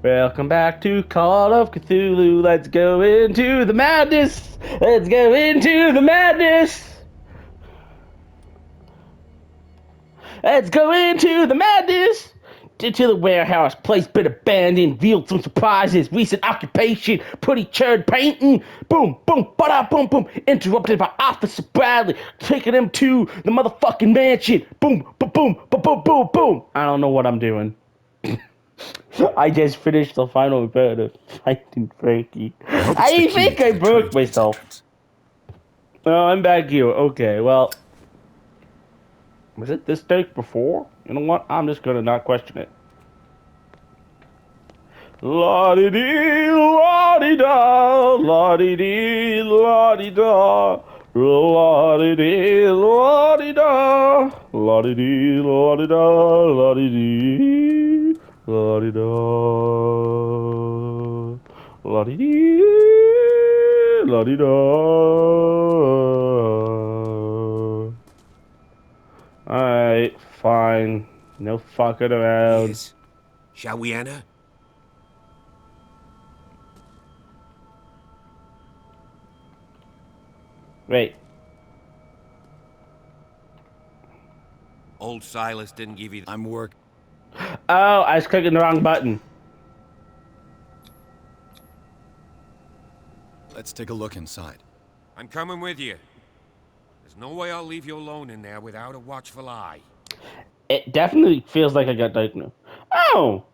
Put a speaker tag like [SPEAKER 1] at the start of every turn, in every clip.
[SPEAKER 1] Welcome back to Call of Cthulhu. Let's go into the madness. Let's go into the madness. Let's go into the madness. Into the warehouse, place been abandoned, revealed some surprises, recent occupation, pretty churd painting, boom, boom, bada, boom, boom, interrupted by Officer Bradley, taking him to the motherfucking mansion, boom, boom, boom, boom, boom, boom, boom. I don't know what I'm doing. I just finished the final bit of Finding Frankie.
[SPEAKER 2] I hope it's the
[SPEAKER 1] I
[SPEAKER 2] key
[SPEAKER 1] think
[SPEAKER 2] to
[SPEAKER 1] I
[SPEAKER 2] the
[SPEAKER 1] broke
[SPEAKER 2] tradesman's
[SPEAKER 1] myself.
[SPEAKER 2] entrance.
[SPEAKER 1] Oh, I'm back here. Okay, well, was it this take before? You know what? I'm just gonna not question it. La di di, la di da, la di di, la di da, la di di, la di da, la di di, la di da, la di di, la di da, la di di, la di da. Alright, fine. No fucking around.
[SPEAKER 2] Yes. Shall we enter?
[SPEAKER 1] Wait.
[SPEAKER 2] Old Silas didn't give you... I'm work.
[SPEAKER 1] Oh, I was clicking the wrong button.
[SPEAKER 3] Let's take a look inside.
[SPEAKER 2] I'm coming with you. There's no way I'll leave you alone in there without a watchful eye.
[SPEAKER 1] It definitely feels like I got diagnosed. Oh!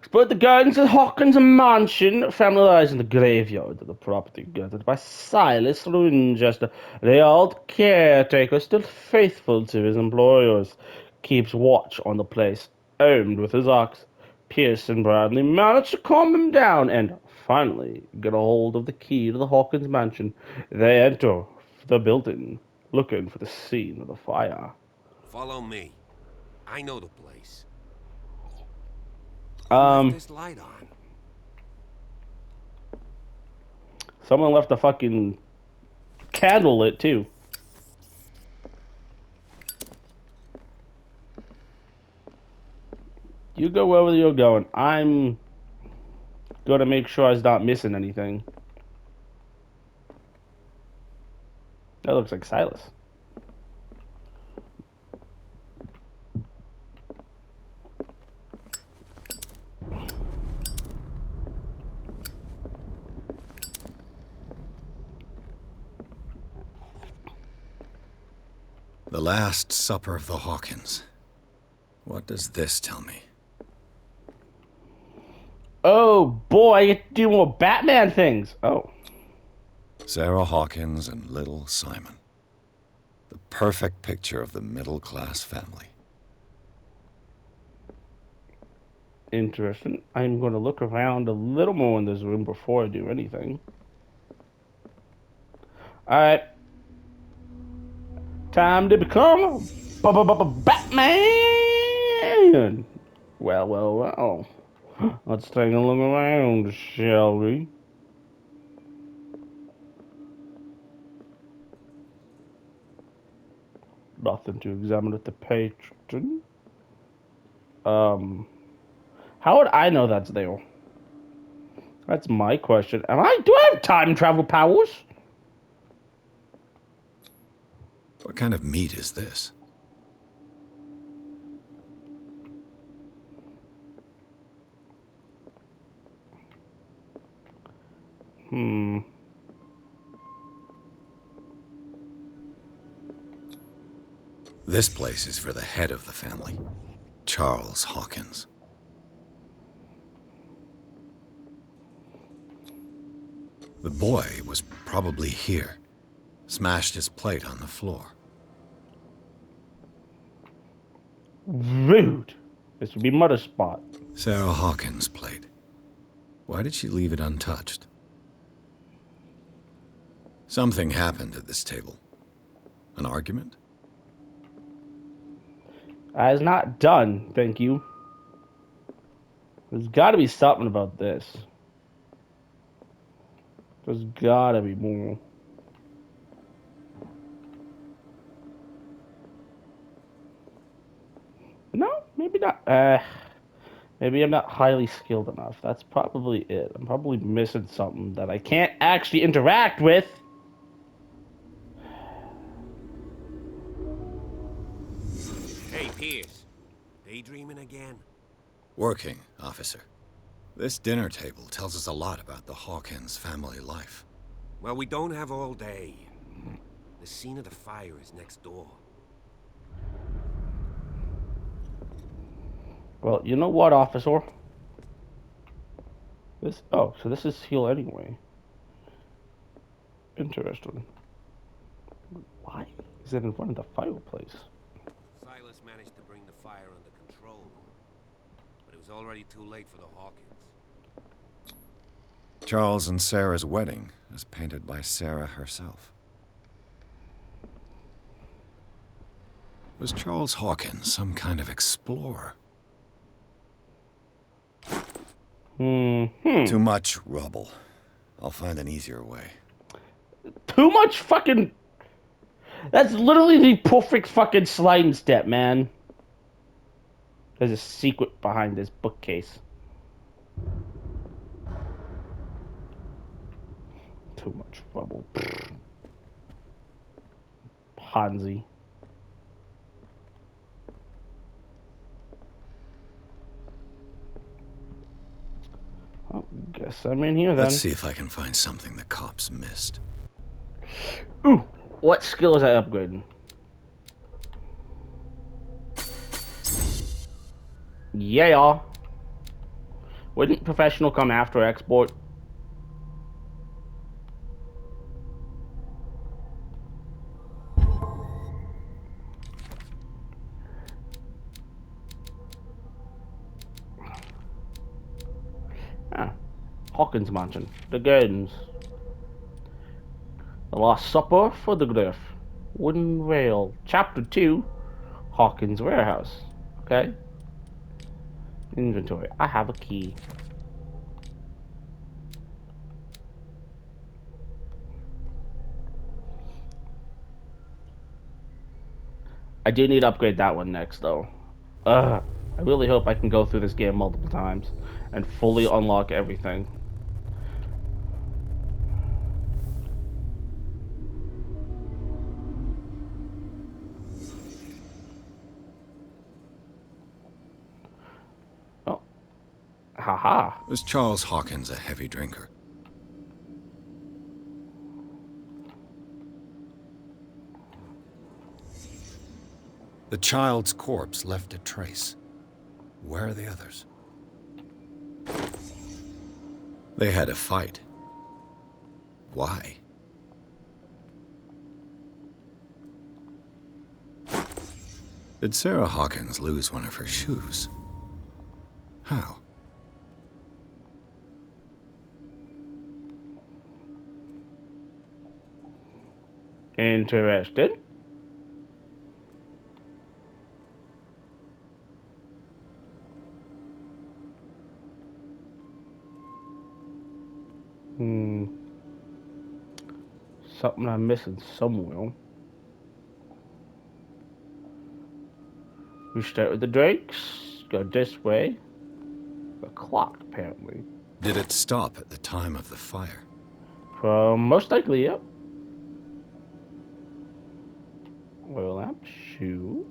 [SPEAKER 1] Explored the gardens of Hawkins Mansion, family lies in the graveyard of the property gathered by Silas Winchester. The old caretaker, still faithful to his employers, keeps watch on the place, armed with his ox. Pierce and Bradley manage to calm him down and finally get a hold of the key to the Hawkins Mansion. They enter the building, looking for the scene of the fire.
[SPEAKER 2] Follow me. I know the place. Who left
[SPEAKER 1] Um,
[SPEAKER 2] this light on?
[SPEAKER 1] Someone left a fucking candle lit too. You go wherever you're going. I'm gonna make sure I'm not missing anything. That looks like Silas.
[SPEAKER 3] The Last Supper of the Hawkins. What does this tell me?
[SPEAKER 1] Oh boy, I get to do more Batman things. Oh.
[SPEAKER 3] Sarah Hawkins and little Simon. The perfect picture of the middle-class family.
[SPEAKER 1] Interesting. I'm gonna look around a little more in this room before I do anything. Alright. Time to become Batman! Well, well, well. Let's take a look around, shall we? Nothing to examine at the patron. How would I know that's there? That's my question. Do I have time travel powers?
[SPEAKER 3] What kind of meat is this?
[SPEAKER 1] Hmm.
[SPEAKER 3] This place is for the head of the family, Charles Hawkins. The boy was probably here, smashed his plate on the floor.
[SPEAKER 1] Rude. This would be Mother's spot.
[SPEAKER 3] Sarah Hawkins' plate. Why did she leave it untouched? Something happened at this table. An argument?
[SPEAKER 1] I is not done, thank you. There's gotta be something about this. There's gotta be more. No, maybe not. Maybe I'm not highly skilled enough. That's probably it. I'm probably missing something that I can't actually interact with.
[SPEAKER 2] Hey, Pierce. Daydreaming again?
[SPEAKER 3] Working, officer. This dinner table tells us a lot about the Hawkins family life.
[SPEAKER 2] Well, we don't have all day. The scene of the fire is next door.
[SPEAKER 1] Well, you know what, officer? So this is heal anyway. Interesting. Why is it in front of the fireplace?
[SPEAKER 2] Silas managed to bring the fire under control, but it was already too late for the Hawkins.
[SPEAKER 3] Charles and Sarah's wedding is painted by Sarah herself. Was Charles Hawkins some kind of explorer? Too much rubble. I'll find an easier way.
[SPEAKER 1] Too much fucking... That's literally the perfect fucking sliding step, man. There's a secret behind this bookcase. Too much rubble. Hansi. Oh, guess I'm in here then.
[SPEAKER 3] Let's see if I can find something the cops missed.
[SPEAKER 1] Ooh, what skill is I upgrading? Yeah. Wouldn't professional come after export? Ah, Hawkins Mansion. The Gardens. The Last Supper for the Griff. Wooden Rail. Chapter 2. Hawkins Warehouse. Okay. Inventory. I have a key. I do need to upgrade that one next, though. I really hope I can go through this game multiple times and fully unlock everything. Oh. Haha.
[SPEAKER 3] Was Charles Hawkins a heavy drinker? The child's corpse left a trace. Where are the others? They had a fight. Why? Did Sarah Hawkins lose one of her shoes? How?
[SPEAKER 1] Interested? Something I'm missing somewhere. We start with the drakes. Go this way. The clock, apparently.
[SPEAKER 3] Did it stop at the time of the fire?
[SPEAKER 1] Most likely, yep. Oil lamp, shoe.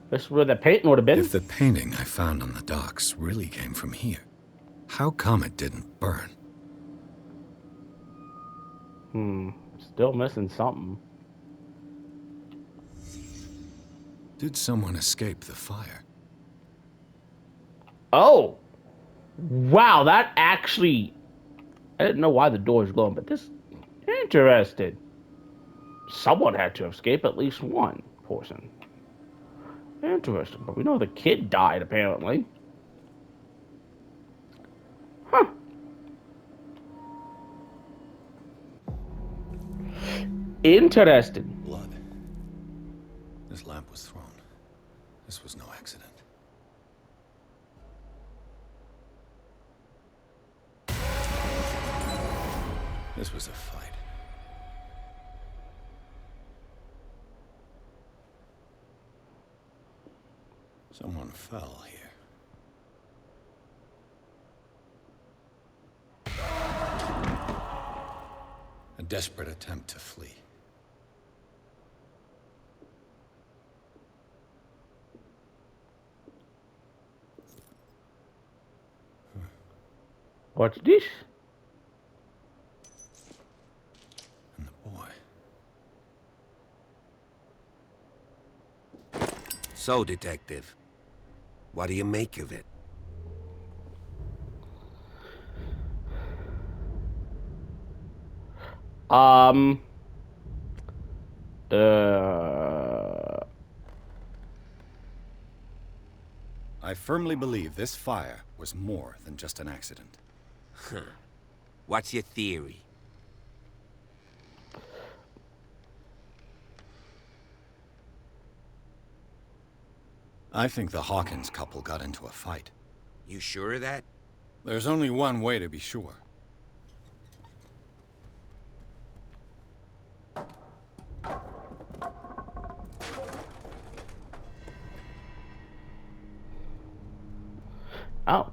[SPEAKER 1] This is where the painting would have been.
[SPEAKER 3] If the painting I found on the docks really came from here, how come it didn't burn?
[SPEAKER 1] Still missing something.
[SPEAKER 3] Did someone escape the fire?
[SPEAKER 1] Oh! Wow, that actually... I didn't know why the door is glowing, but this... Interesting. Someone had to escape, at least one person. Interesting, but we know the kid died, apparently. Huh. Interesting.
[SPEAKER 3] Blood. This lamp was thrown. This was no accident. This was a fight. Someone fell here. A desperate attempt to flee.
[SPEAKER 1] What's this?
[SPEAKER 3] And the boy.
[SPEAKER 2] So, Detective, what do you make of it?
[SPEAKER 1] Um.
[SPEAKER 3] I firmly believe this fire was more than just an accident.
[SPEAKER 2] What's your theory?
[SPEAKER 3] I think the Hawkins couple got into a fight.
[SPEAKER 2] You sure of that?
[SPEAKER 3] There's only one way to be sure.
[SPEAKER 1] Oh.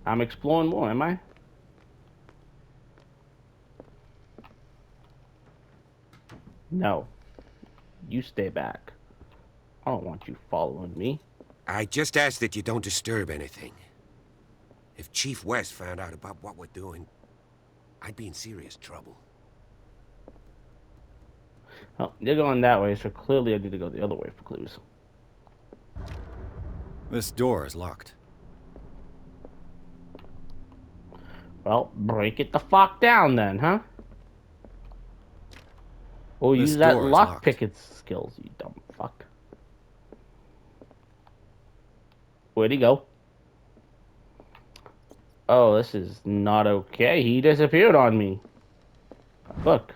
[SPEAKER 1] I'm exploring more, am I? No. You stay back. I don't want you following me.
[SPEAKER 2] I just ask that you don't disturb anything. If Chief West found out about what we're doing, I'd be in serious trouble.
[SPEAKER 1] Oh, you're going that way, so clearly I need to go the other way for clues.
[SPEAKER 3] This door is locked.
[SPEAKER 1] Well, break it the fuck down then, huh? Or
[SPEAKER 3] This
[SPEAKER 1] use that
[SPEAKER 3] door is locked.
[SPEAKER 1] lockpicking skills, you dumb fuck. Where'd he go? Oh, this is not okay. He disappeared on me. Look.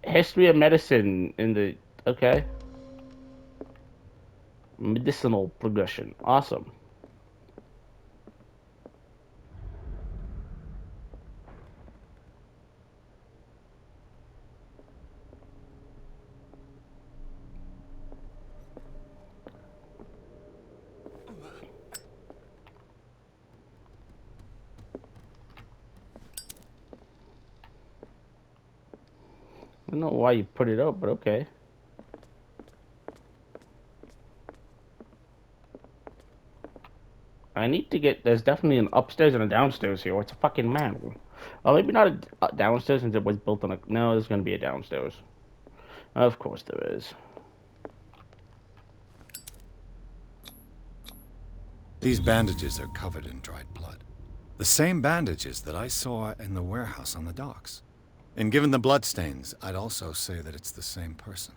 [SPEAKER 1] History of medicine in the... Okay. Medicinal progression. Awesome. I don't know why you put it up, but okay. I need to get... There's definitely an upstairs and a downstairs here. It's a fucking man. Oh, maybe not a downstairs since it was built on a... No, there's going to be a downstairs. Of course there is.
[SPEAKER 3] These bandages are covered in dried blood. The same bandages that I saw in the warehouse on the docks. And given the bloodstains, I'd also say that it's the same person.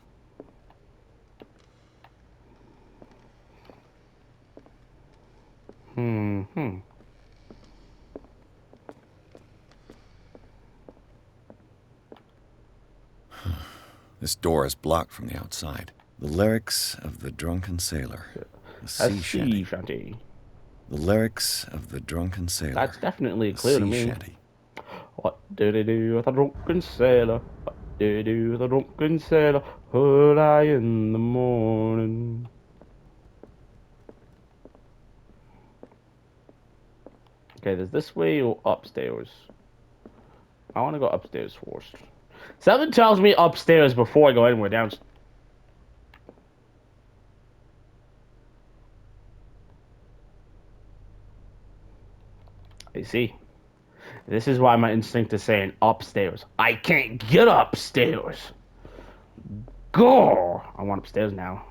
[SPEAKER 3] This door is blocked from the outside. The lyrics of the drunken sailor. The sea shanty. The lyrics of the drunken sailor.
[SPEAKER 1] That's definitely clear to me.
[SPEAKER 3] Shanty.
[SPEAKER 1] What did he do with a drunken sailor? What did he do with a drunken sailor? Early in the morning. Okay, there's this way or upstairs? I want to go upstairs first. Something tells me upstairs before I go anywhere downstairs. I see. This is why my instinct is saying upstairs. I can't get upstairs. Go! I want upstairs now.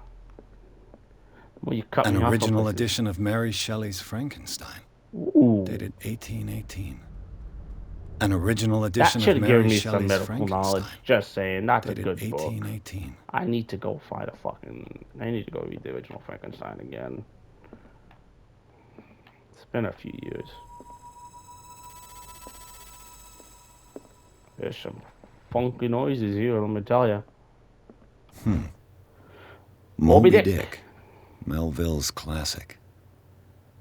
[SPEAKER 1] Well, you cut me
[SPEAKER 3] An
[SPEAKER 1] off
[SPEAKER 3] original edition of Mary Shelley's Frankenstein.
[SPEAKER 1] Ooh.
[SPEAKER 3] Dated 1818. An original edition
[SPEAKER 1] That should
[SPEAKER 3] of
[SPEAKER 1] give
[SPEAKER 3] Mary
[SPEAKER 1] me
[SPEAKER 3] Shelley's
[SPEAKER 1] some medical
[SPEAKER 3] Frankenstein.
[SPEAKER 1] knowledge. Just saying, that's
[SPEAKER 3] Dated
[SPEAKER 1] a good book.
[SPEAKER 3] 1818.
[SPEAKER 1] I need to go find a fucking... I need to go read the original Frankenstein again. It's been a few years. There's some funky noises here, let me tell you.
[SPEAKER 3] Moby Dick. Melville's classic.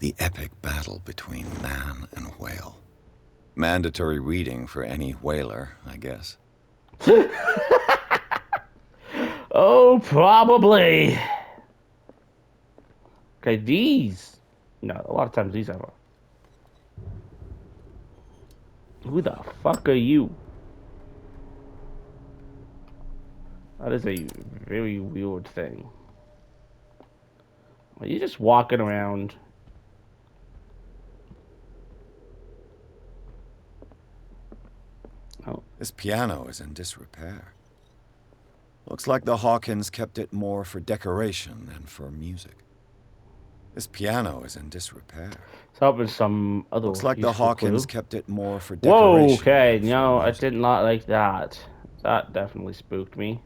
[SPEAKER 3] The epic battle between man and whale. Mandatory reading for any whaler, I guess.
[SPEAKER 1] Oh, probably. Okay, these. No, a lot of times these have a. Who the fuck are you? That is a very weird thing. Are you just walking around? Oh,
[SPEAKER 3] This piano is in disrepair. Looks like the Hawkins kept it more for decoration than for music. This piano is in disrepair.
[SPEAKER 1] it's helping some other
[SPEAKER 3] Looks like the
[SPEAKER 1] useful
[SPEAKER 3] Hawkins
[SPEAKER 1] clue.
[SPEAKER 3] kept it more for
[SPEAKER 1] Whoa,
[SPEAKER 3] decoration
[SPEAKER 1] okay,
[SPEAKER 3] than for
[SPEAKER 1] no, I
[SPEAKER 3] music.
[SPEAKER 1] did not like that. That definitely spooked me.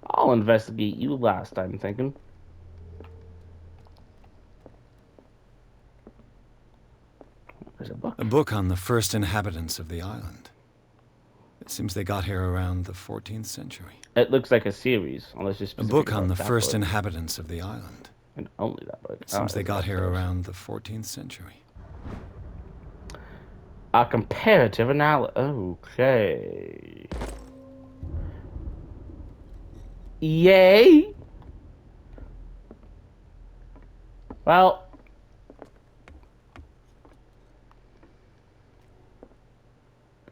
[SPEAKER 1] I'll investigate you last, I'm thinking. There's a book.
[SPEAKER 3] A book on the first inhabitants of the island. It seems they got here around the 14th century.
[SPEAKER 1] It looks like a series, unless you're
[SPEAKER 3] A
[SPEAKER 1] specific
[SPEAKER 3] book on
[SPEAKER 1] about
[SPEAKER 3] the
[SPEAKER 1] that
[SPEAKER 3] first
[SPEAKER 1] book.
[SPEAKER 3] inhabitants of the island.
[SPEAKER 1] And only that book.
[SPEAKER 3] It seems they
[SPEAKER 1] It's
[SPEAKER 3] got here
[SPEAKER 1] upstairs.
[SPEAKER 3] around the 14th century.
[SPEAKER 1] A comparative analysis. Okay. Yay! Well,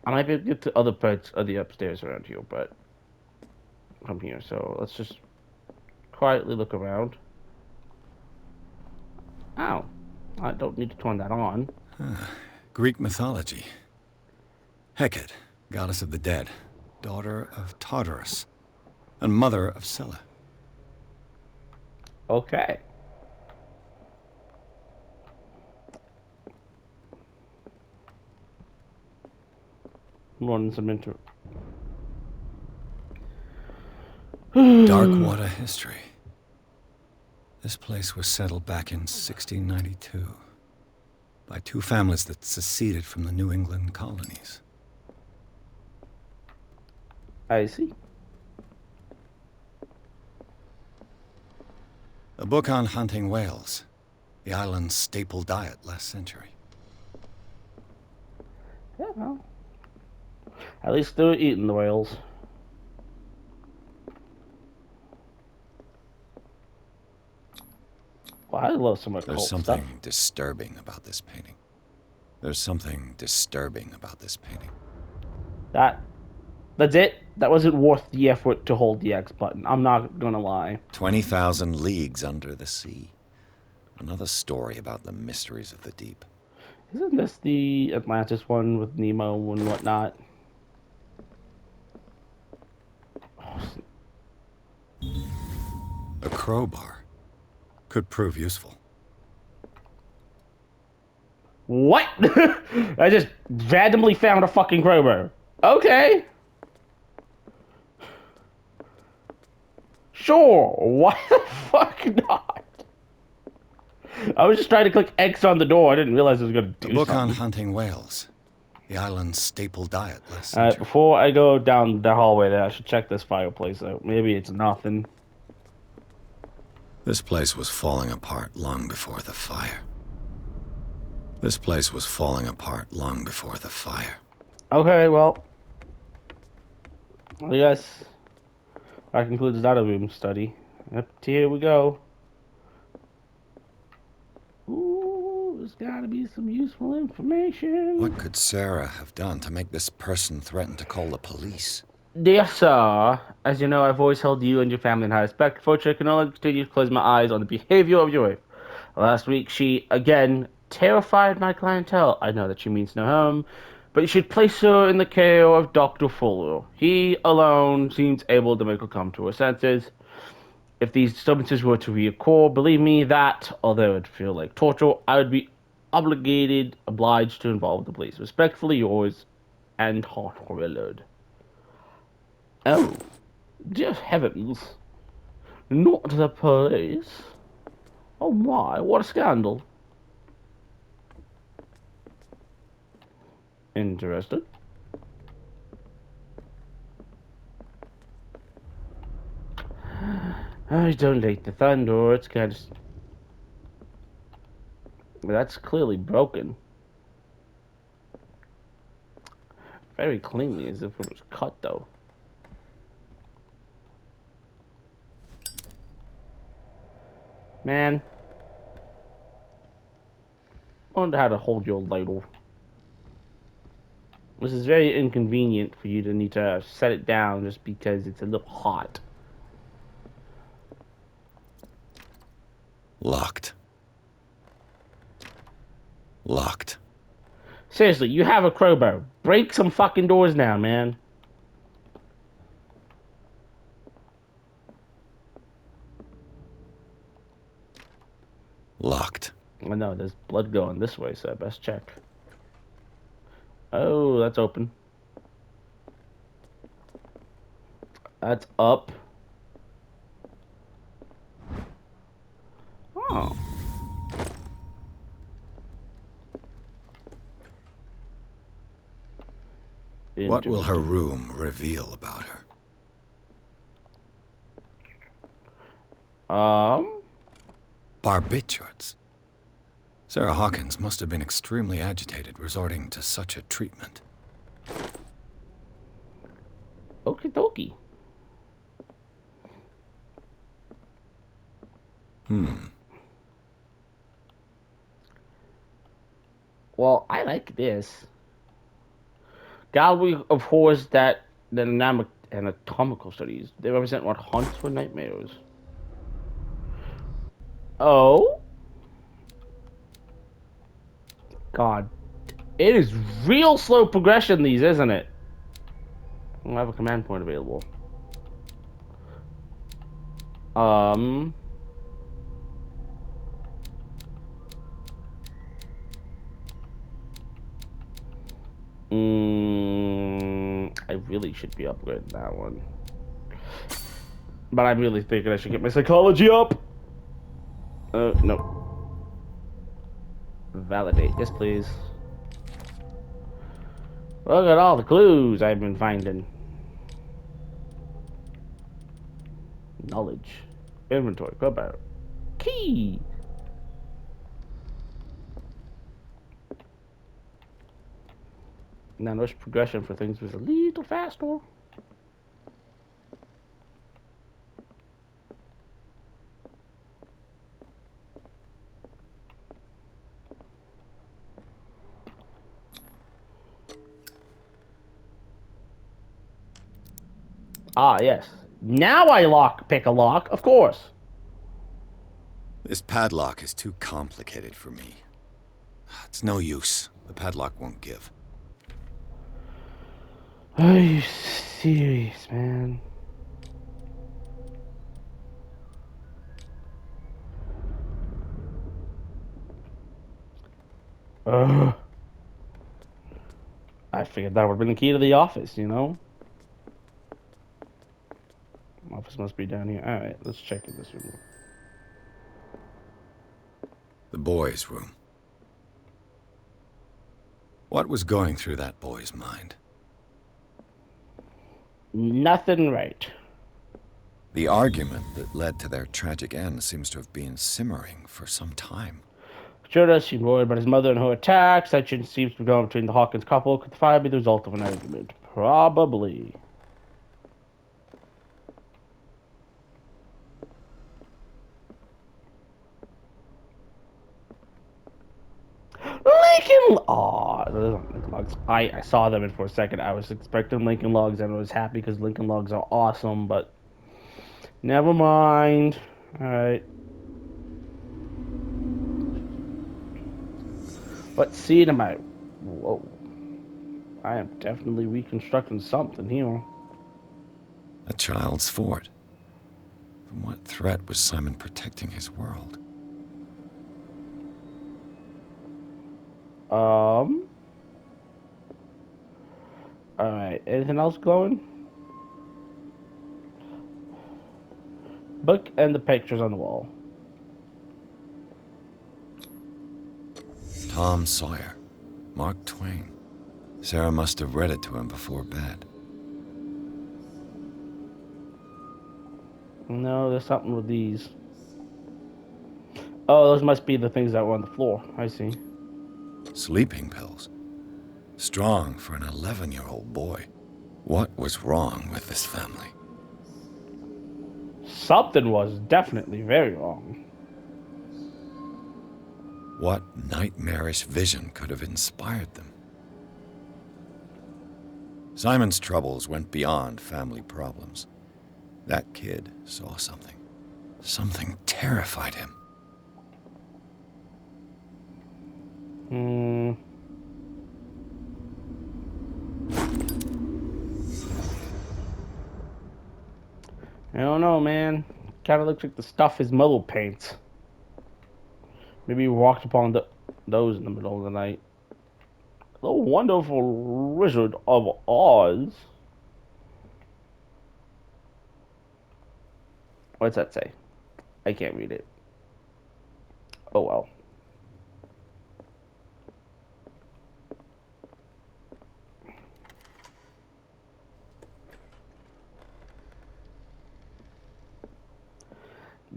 [SPEAKER 1] I might be able to get to other parts of the upstairs around here, but I'm here, so let's just quietly look around. Oh, I don't need to turn that on.
[SPEAKER 3] Greek mythology. Hecate, goddess of the dead, daughter of Tartarus, and mother of Scylla.
[SPEAKER 1] Okay. Running some into.
[SPEAKER 3] Dark water history. This place was settled back in 1692 by two families that seceded from the New England colonies.
[SPEAKER 1] I see.
[SPEAKER 3] A book on hunting whales, the island's staple diet last century.
[SPEAKER 1] Yeah, well. At least they were eating the whales. Well, I love some
[SPEAKER 3] There's
[SPEAKER 1] occult
[SPEAKER 3] something
[SPEAKER 1] stuff.
[SPEAKER 3] disturbing about this painting. There's something disturbing about this painting.
[SPEAKER 1] That's it. That wasn't worth the effort to hold the X button. I'm not gonna lie.
[SPEAKER 3] 20,000 leagues under the sea. Another story about the mysteries of the deep.
[SPEAKER 1] Isn't this the Atlantis one with Nemo and whatnot?
[SPEAKER 3] A crowbar could prove useful.
[SPEAKER 1] What? I just randomly found a fucking crowbar. Okay. Sure. Why the fuck not? I was just trying to click X on the door. I didn't realize it was gonna
[SPEAKER 3] A
[SPEAKER 1] do
[SPEAKER 3] book on
[SPEAKER 1] something.
[SPEAKER 3] hunting whales, the island's staple diet last century.
[SPEAKER 1] Before I go down the hallway there, I should check this fireplace out. Maybe it's nothing.
[SPEAKER 3] This place was falling apart long before the fire. This place was falling apart long before the fire.
[SPEAKER 1] Okay, well. I guess that concludes that room study. Up here we go. Ooh, there's gotta be some useful information.
[SPEAKER 3] What could Sarah have done to make this person threaten to call the police?
[SPEAKER 1] Dear sir, as you know, I've always held you and your family in high respect. Fortunately, I can only continue to close my eyes on the behavior of your wife. Last week, she, again, terrified my clientele. I know that she means no harm, but you should place her in the care of Dr. Fuller. He alone seems able to make her come to her senses. If these disturbances were to reoccur, believe me that, although it would feel like torture, I would be obliged to involve the police. Respectfully yours, and Hot Willard. Oh, dear heavens. Not the police. Oh my, what a scandal. Interesting. I don't like the thunder, it's kind of That's clearly broken. Very cleanly, as if it was cut, though. Man. I wonder how to hold your ladle. This is very inconvenient for you to need to set it down just because it's a little hot.
[SPEAKER 3] Locked. Locked.
[SPEAKER 1] Seriously, you have a crowbar. Break some fucking doors now, man.
[SPEAKER 3] Locked.
[SPEAKER 1] I know, there's blood going this way, so I best check. Oh, that's open. That's up. Oh.
[SPEAKER 3] What will her
[SPEAKER 1] Interesting.
[SPEAKER 3] room reveal about her? Barbiturates. Sarah Hawkins must have been extremely agitated, resorting to such a treatment.
[SPEAKER 1] Okie dokie. Well, I like this. Gallery of Horrors that the anatomical studies. They represent what haunts or nightmares. Oh? God. It is real slow progression, these, isn't it? I don't have a command point available. Um. I really should be upgrading that one. But I'm really thinking I should get my psychology up. No. Validate. Yes, please. Look at all the clues I've been finding. Knowledge. Inventory. Go about. Key. Now, notice progression for things was a little faster. Ah, yes. Now I pick a lock, of course.
[SPEAKER 3] This padlock is too complicated for me. It's no use. The padlock won't give.
[SPEAKER 1] Are you serious, man? Ugh. I figured that would have been the key to the office, you know? Office must be down here. Alright, let's check in this room.
[SPEAKER 3] The boy's room. What was going through that boy's mind?
[SPEAKER 1] Nothing right.
[SPEAKER 3] The argument that led to their tragic end seems to have been simmering for some time.
[SPEAKER 1] Sure does seem worried about his mother and her attacks. Tension seems to be going between the Hawkins couple. Could the fire be the result of an argument? Probably. Lincoln. Oh, those aren't Lincoln Logs. I saw them, and for a second I was expecting Lincoln Logs, and I was happy because Lincoln Logs are awesome. But never mind. All right. Let's see them out. Whoa. I am definitely reconstructing something here.
[SPEAKER 3] A child's fort. From what threat was Simon protecting his world?
[SPEAKER 1] Alright, anything else glowing? Book and the pictures on the wall.
[SPEAKER 3] Tom Sawyer. Mark Twain. Sarah must have read it to him before bed.
[SPEAKER 1] No, there's something with these. Oh, those must be the things that were on the floor. I see.
[SPEAKER 3] Sleeping pills. Strong for an 11-year-old boy. What was wrong with this family?
[SPEAKER 1] Something was definitely very wrong.
[SPEAKER 3] What nightmarish vision could have inspired them? Simon's troubles went beyond family problems. That kid saw something. Something terrified him.
[SPEAKER 1] Hmm. I don't know, man. Kind of looks like the stuff his mother paints. Maybe he walked upon those in the middle of the night. The wonderful Wizard of Oz. What's that say? I can't read it. Oh well.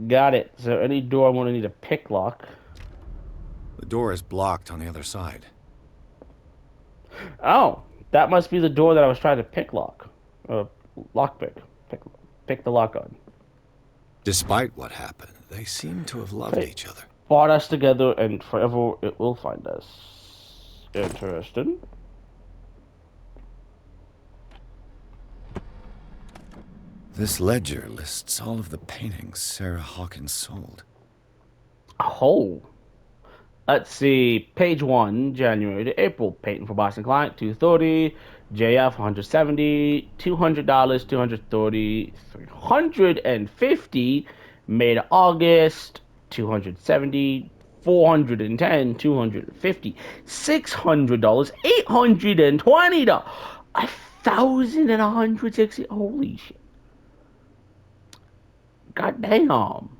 [SPEAKER 1] Got it. Is there any door I'm going to need a pick lock?
[SPEAKER 3] The door is blocked on the other side.
[SPEAKER 1] Oh, that must be the door that I was trying to pick lock. Lockpick. Pick, pick the lock on.
[SPEAKER 3] Despite what happened, they seem to have loved
[SPEAKER 1] Fate
[SPEAKER 3] each other.
[SPEAKER 1] brought us together, and forever it will find us. Interesting.
[SPEAKER 3] This ledger lists all of the paintings Sarah Hawkins sold.
[SPEAKER 1] Oh. Let's see. Page 1, January to April. Painting for Boston client, 230. JF, 170. $200, 230. 350. May to August, 270. 410, 250, $600, $820, 1,160. Holy shit. God damn.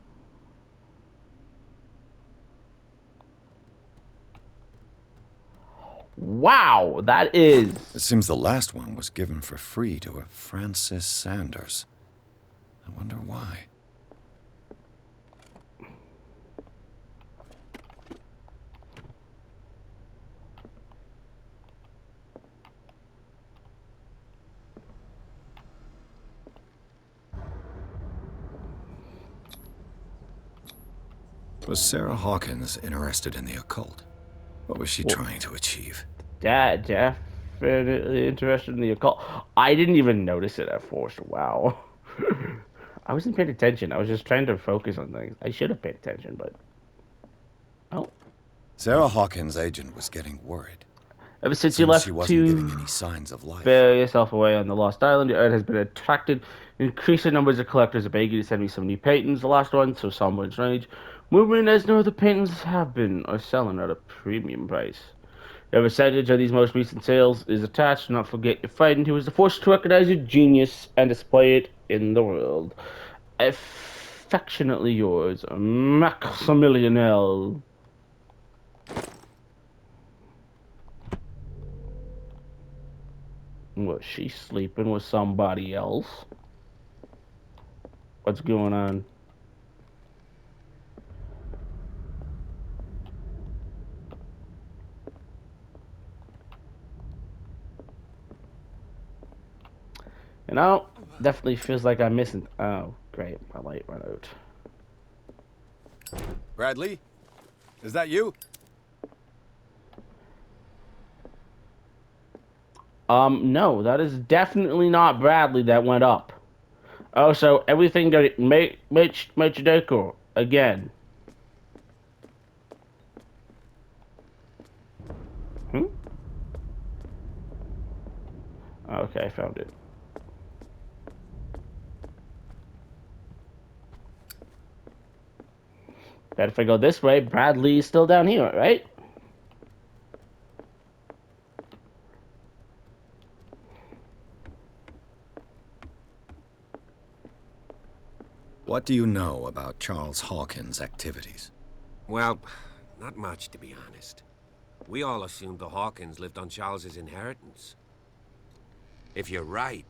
[SPEAKER 1] Wow, that is.
[SPEAKER 3] It seems the last one was given for free to a Francis Sanders. I wonder why. Was Sarah Hawkins interested in the occult? What was she trying to achieve?
[SPEAKER 1] Dad, definitely interested in the occult. I didn't even notice it at first. Wow. I wasn't paying attention. I was just trying to focus on things. I should have paid attention, but. Oh.
[SPEAKER 3] Sarah Hawkins' agent was getting worried.
[SPEAKER 1] Ever since you
[SPEAKER 3] Seems she
[SPEAKER 1] left
[SPEAKER 3] wasn't giving
[SPEAKER 1] to
[SPEAKER 3] any signs of life.
[SPEAKER 1] bear yourself away on the Lost Island, your art has been attracted. Increasing numbers of collectors are begging you to send me some new paintings. The last one, so somewhere strange. Movement as no other paintings have been or selling at a premium price. A percentage of these most recent sales is attached. Do not forget your friend who is the force to recognize your genius and display it in the world. Affectionately yours, Maximilian L. Was she sleeping with somebody else? What's going on? You know, definitely feels like I'm missing. Oh, great. My light went out.
[SPEAKER 3] Bradley? Is that you?
[SPEAKER 1] No, that is definitely not Bradley that went up. Oh, so everything got Machidoko again. Hmm? Okay, I found it. Bet if I go this way, Bradley's still down here, right?
[SPEAKER 3] What do you know about Charles Hawkins' activities?
[SPEAKER 2] Well, not much, to be honest. We all assumed the Hawkins lived on Charles's inheritance. If you're right,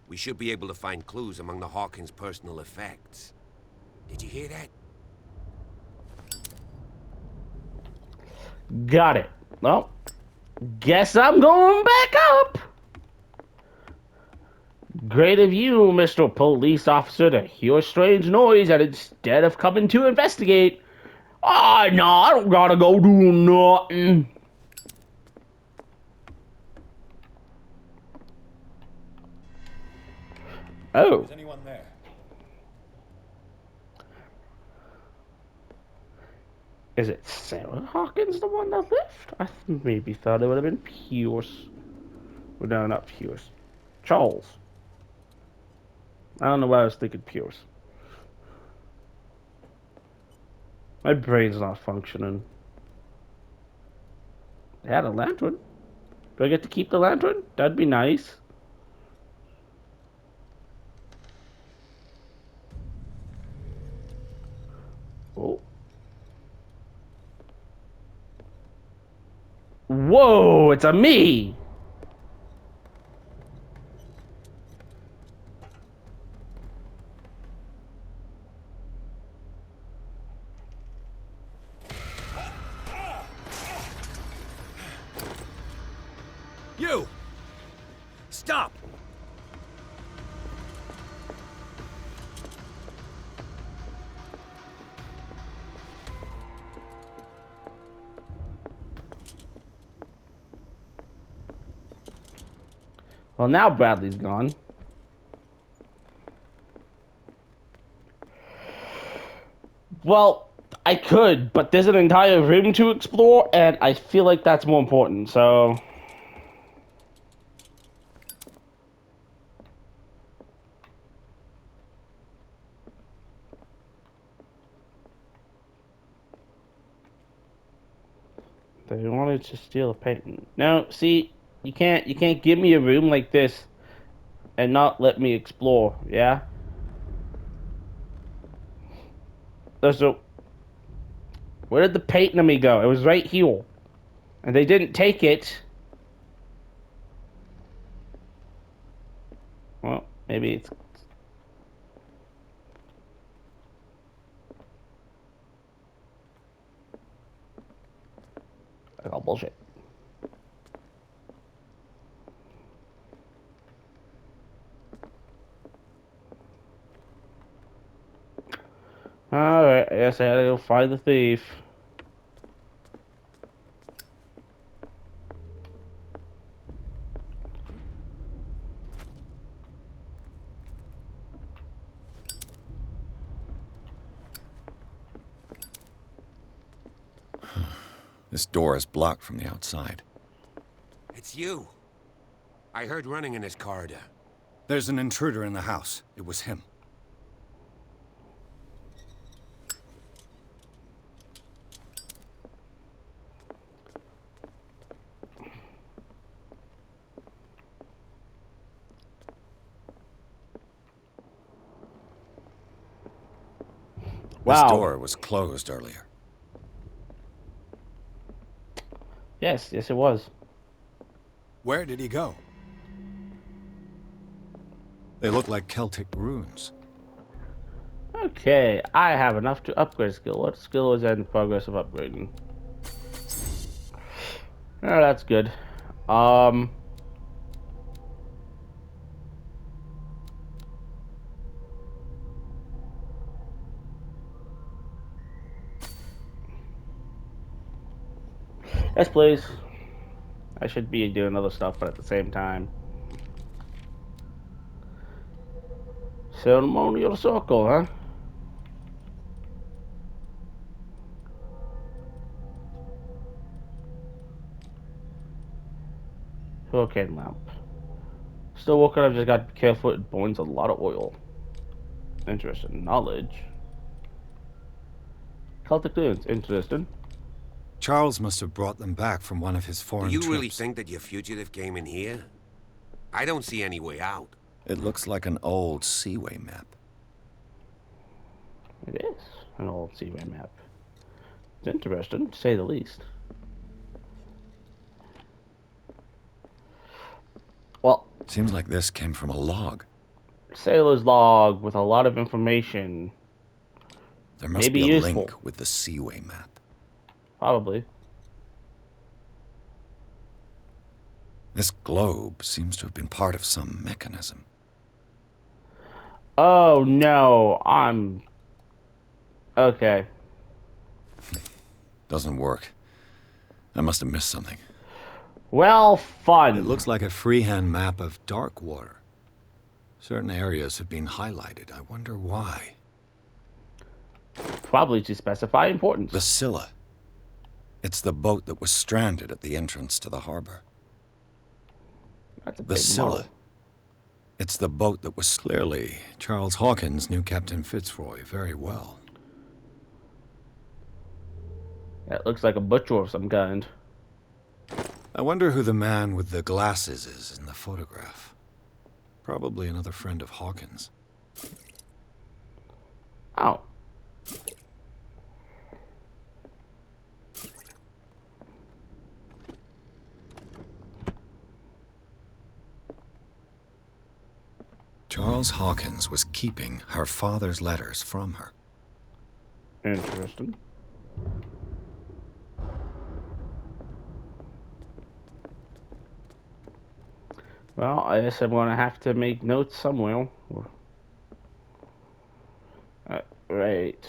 [SPEAKER 2] we should be able to find clues among the Hawkins' personal effects. Did you hear that?
[SPEAKER 1] Got it. Well, guess I'm going back up. Great of you, Mr. Police Officer, to hear a strange noise and instead of coming to investigate. Ah, no, I don't gotta go do nothing. Oh.
[SPEAKER 3] Is anyone there?
[SPEAKER 1] Is it Sarah Hawkins, the one that left? I maybe thought it would have been Pierce. Well, no, not Pierce. Charles. I don't know why I was thinking Pierce. My brain's not functioning. They had a lantern. Do I get to keep the lantern? That'd be nice. Oh. Whoa, it's a me!
[SPEAKER 2] You! Stop!
[SPEAKER 1] Well, now Bradley's gone. Well, I could, but there's an entire room to explore, and I feel like that's more important, so... They wanted to steal a painting. No, see, you can't give me a room like this and not let me explore, yeah? So, where did the painting of me go? It was right here. And they didn't take it. Well, maybe it's... Oh, bullshit. Alright, I guess I had to go find the thief.
[SPEAKER 3] This door is blocked from the outside.
[SPEAKER 2] It's you. I heard running in this corridor.
[SPEAKER 3] There's an intruder in the house. It was him.
[SPEAKER 1] Wow.
[SPEAKER 3] This door was closed earlier.
[SPEAKER 1] Yes, it was.
[SPEAKER 3] Where did he go? They look like Celtic runes.
[SPEAKER 1] Okay, I have enough to upgrade skill. What skill is in progress of upgrading? Oh, that's good. Yes, please. I should be doing other stuff, but at the same time. Ceremonial circle, huh? Hurricane lamp. Still working, I've just got to be careful, it burns a lot of oil. Interesting. Knowledge. Celtic runes, interesting.
[SPEAKER 3] Charles must have brought them back from one of his
[SPEAKER 2] Do
[SPEAKER 3] foreign
[SPEAKER 2] you
[SPEAKER 3] trips.
[SPEAKER 2] really think that your fugitive came in here? I don't see any way out.
[SPEAKER 3] It looks like an old seaway map.
[SPEAKER 1] It is an old seaway map. It's interesting, to say the least. Well,
[SPEAKER 3] Seems like this came from a log.
[SPEAKER 1] sailor's log with a lot of information.
[SPEAKER 3] There must
[SPEAKER 1] Maybe
[SPEAKER 3] be a
[SPEAKER 1] useful.
[SPEAKER 3] link with the seaway map.
[SPEAKER 1] Probably.
[SPEAKER 3] This globe seems to have been part of some mechanism.
[SPEAKER 1] Oh no, I'm... Okay.
[SPEAKER 3] Doesn't work. I must have missed something.
[SPEAKER 1] Well,
[SPEAKER 3] It
[SPEAKER 1] fun.
[SPEAKER 3] looks like a freehand map of dark water. Certain areas have been highlighted. I wonder why.
[SPEAKER 1] Probably to specify importance.
[SPEAKER 3] The Scylla. It's the boat that was stranded at the entrance to the harbor.
[SPEAKER 1] That's a
[SPEAKER 3] The
[SPEAKER 1] big
[SPEAKER 3] Scylla.
[SPEAKER 1] model.
[SPEAKER 3] It's the boat that was clearly... Charles Hawkins knew Captain Fitzroy very well.
[SPEAKER 1] That looks like a butcher of some kind.
[SPEAKER 3] I wonder who the man with the glasses is in the photograph. Probably another friend of Hawkins.
[SPEAKER 1] Oh.
[SPEAKER 3] Charles Hawkins was keeping her father's letters from her.
[SPEAKER 1] Interesting. Well, I guess I'm gonna have to make notes somewhere. Right.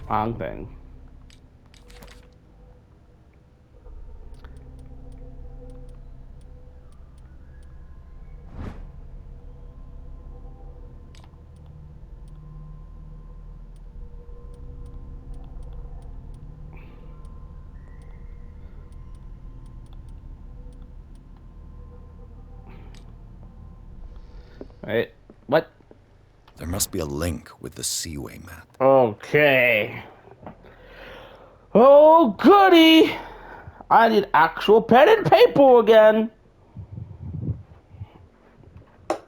[SPEAKER 1] Wrong thing. Right. What?
[SPEAKER 3] There must be a link with the Seaway map.
[SPEAKER 1] Okay. Oh, goody! I need actual pen and paper again.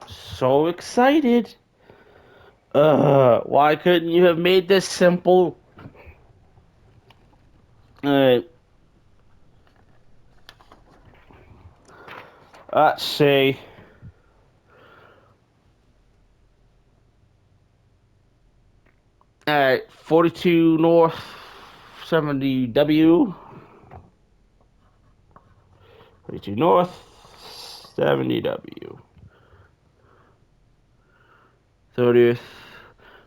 [SPEAKER 1] So excited. Why couldn't you have made this simple? Alright. Let's see. Alright, 42 North, 70W. 42 North, 70W. 30th,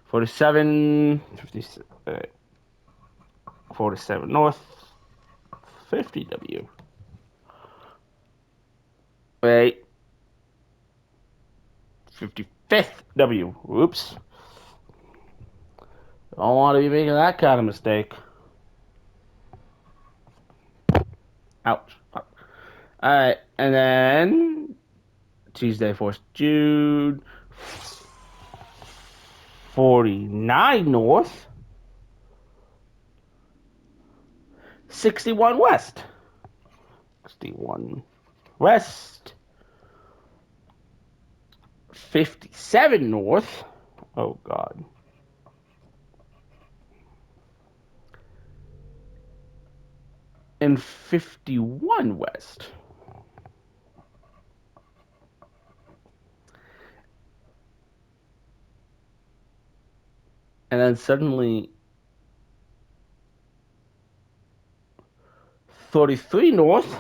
[SPEAKER 1] 47, 50, 47 North, 50W. Wait. 55th W. Oops. Don't want to be making that kind of mistake. Ouch. Alright, and then Tuesday, 4th June, 49 North, 61 West. 61 West, 57 North. Oh, God. And 51 West. And then suddenly 33 North.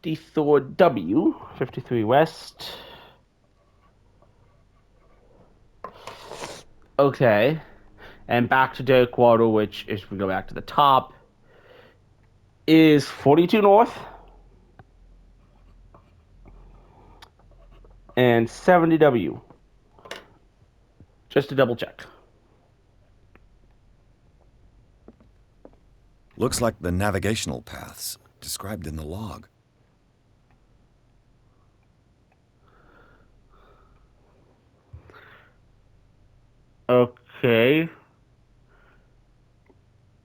[SPEAKER 1] '54 W, 53 West. Okay. And back to Dirkwater, which, if we go back to the top, is 42 North and 70W. Just to double check.
[SPEAKER 3] Looks like the navigational paths described in the log.
[SPEAKER 1] Okay.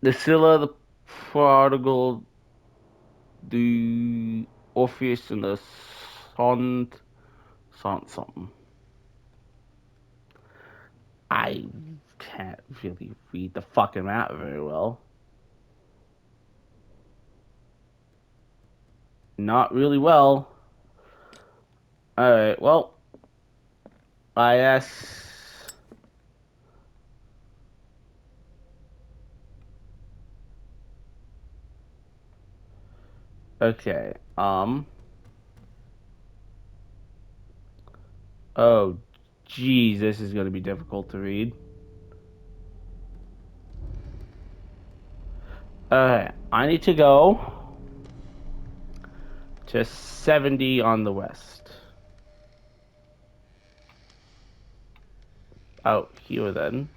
[SPEAKER 1] The Scylla, the Prodigal, the Orpheus, and the something. I can't really read the fucking map very well. not really well. Alright, well, I guess. Okay, oh, geez, this is going to be difficult to read. Okay, I need to go to 70 on the west. Out here then.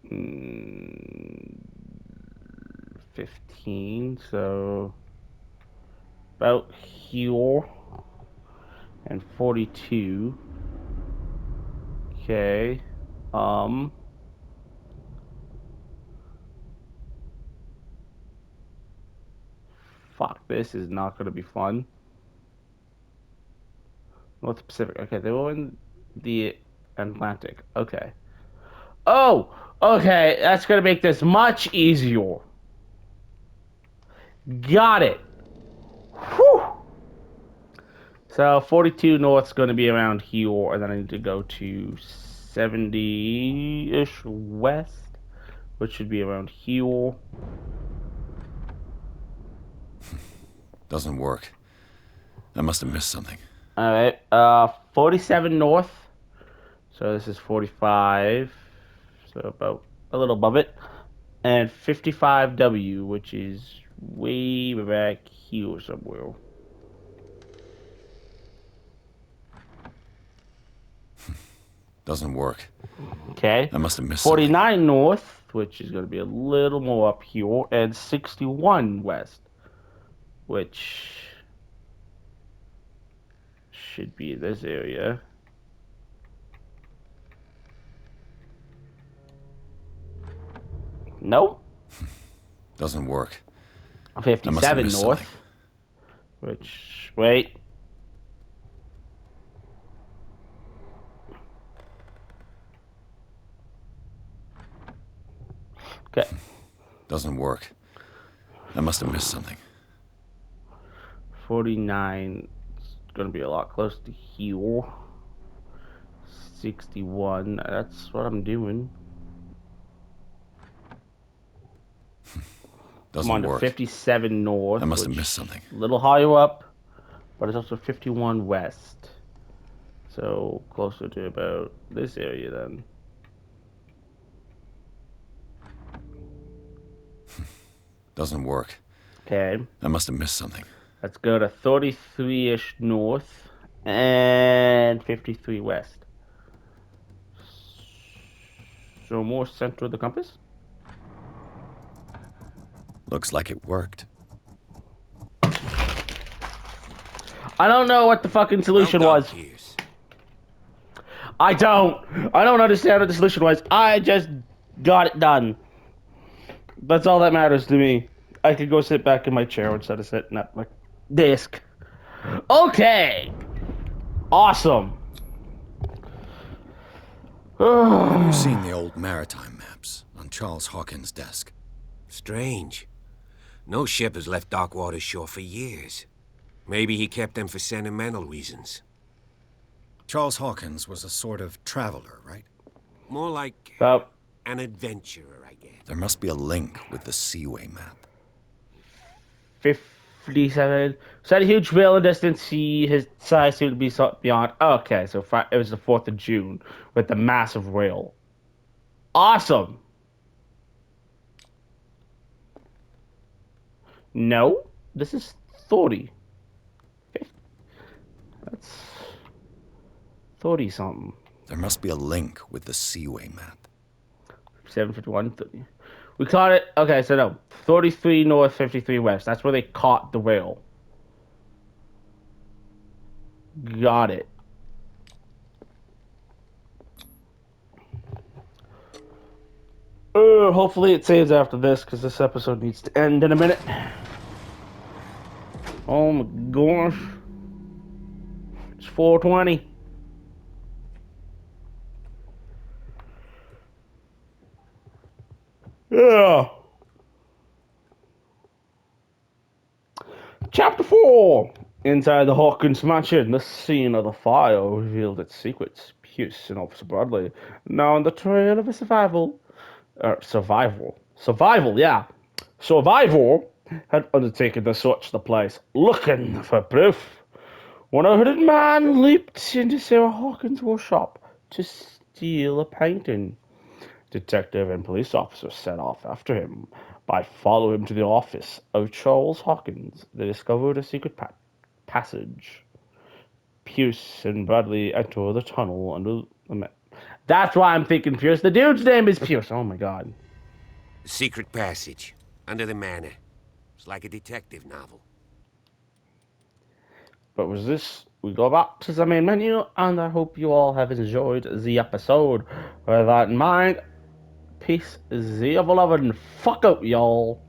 [SPEAKER 1] Mm, 15, so about here, and 42. Okay. Fuck, this is not gonna be fun. North Pacific. Okay, they were in the Atlantic. Okay. Oh, okay, that's gonna make this much easier. Got it. Whew. So 42 north's going to be around here, and then I need to go to 70-ish west, which should be around here.
[SPEAKER 3] Doesn't work. I must have missed something.
[SPEAKER 1] All right, 47 north. So this is 45, so about a little above it, and 55W, which is way back here somewhere.
[SPEAKER 3] Doesn't work.
[SPEAKER 1] Okay.
[SPEAKER 3] I must have missed
[SPEAKER 1] 49
[SPEAKER 3] something.
[SPEAKER 1] north, which is going to be a little more up here, and 61 west, which should be this area. Nope.
[SPEAKER 3] Doesn't work. I must have
[SPEAKER 1] 57
[SPEAKER 3] missed
[SPEAKER 1] north,
[SPEAKER 3] something.
[SPEAKER 1] which, wait. Okay.
[SPEAKER 3] Doesn't work. I must have missed something.
[SPEAKER 1] 49 is going to be a lot closer to here. 61, that's what I'm doing.
[SPEAKER 3] Doesn't
[SPEAKER 1] I'm on to
[SPEAKER 3] work.
[SPEAKER 1] 57 north.
[SPEAKER 3] I must have missed something.
[SPEAKER 1] A little higher up, but it's also 51 west. So closer to about this area then.
[SPEAKER 3] Doesn't work.
[SPEAKER 1] Okay.
[SPEAKER 3] I must have missed something.
[SPEAKER 1] Let's go to 33-ish north and 53 west. So more central of the compass?
[SPEAKER 3] Looks like it worked.
[SPEAKER 1] I don't know what the fucking solution
[SPEAKER 2] Well done,
[SPEAKER 1] was.
[SPEAKER 2] Pierce.
[SPEAKER 1] I don't understand what the solution was. I just got it done. That's all that matters to me. I could go sit back in my chair instead of sitting at my desk. Okay. Awesome.
[SPEAKER 3] Have you seen the old maritime maps on Charles Hawkins' desk?
[SPEAKER 2] Strange. No ship has left Darkwater's shore for years. Maybe he kept them for sentimental reasons.
[SPEAKER 3] Charles Hawkins was a sort of traveler, right?
[SPEAKER 2] More like
[SPEAKER 1] About
[SPEAKER 2] an adventurer, I guess.
[SPEAKER 3] There must be a link with the Seaway map.
[SPEAKER 1] 57. So at a huge whale in distance, see his size seemed to be beyond. Okay, so it was the 4th of June with the massive whale. Awesome. No, this is 30. That's 30 something.
[SPEAKER 3] There must be a link with the Seaway map.
[SPEAKER 1] 751, 30. We caught it. Okay, so no. 33 north, 53 west. That's where they caught the whale. Got it. Hopefully it saves after this, because this episode needs to end in a minute. Oh my gosh. 420. Yeah. Chapter 4. Inside the Hawkins mansion, the scene of the fire revealed its secrets. Pierce and Officer Bradley, now on the trail of a survival, yeah. Survival had undertaken to search the place, looking for proof. When a hooded man leaped into Sarah Hawkins' workshop to steal a painting. Detective and police officers set off after him. By following him to the office of Charles Hawkins, they discovered a secret passage. Pierce and Bradley enter the tunnel under the. That's why I'm thinking Pierce. The dude's name is Pierce. Oh my god.
[SPEAKER 2] The secret passage. Under the manor. It's like a detective novel.
[SPEAKER 1] But was this? We go back to the main menu, and I hope you all have enjoyed the episode. With that in mind, peace, the 11. Fuck out, y'all.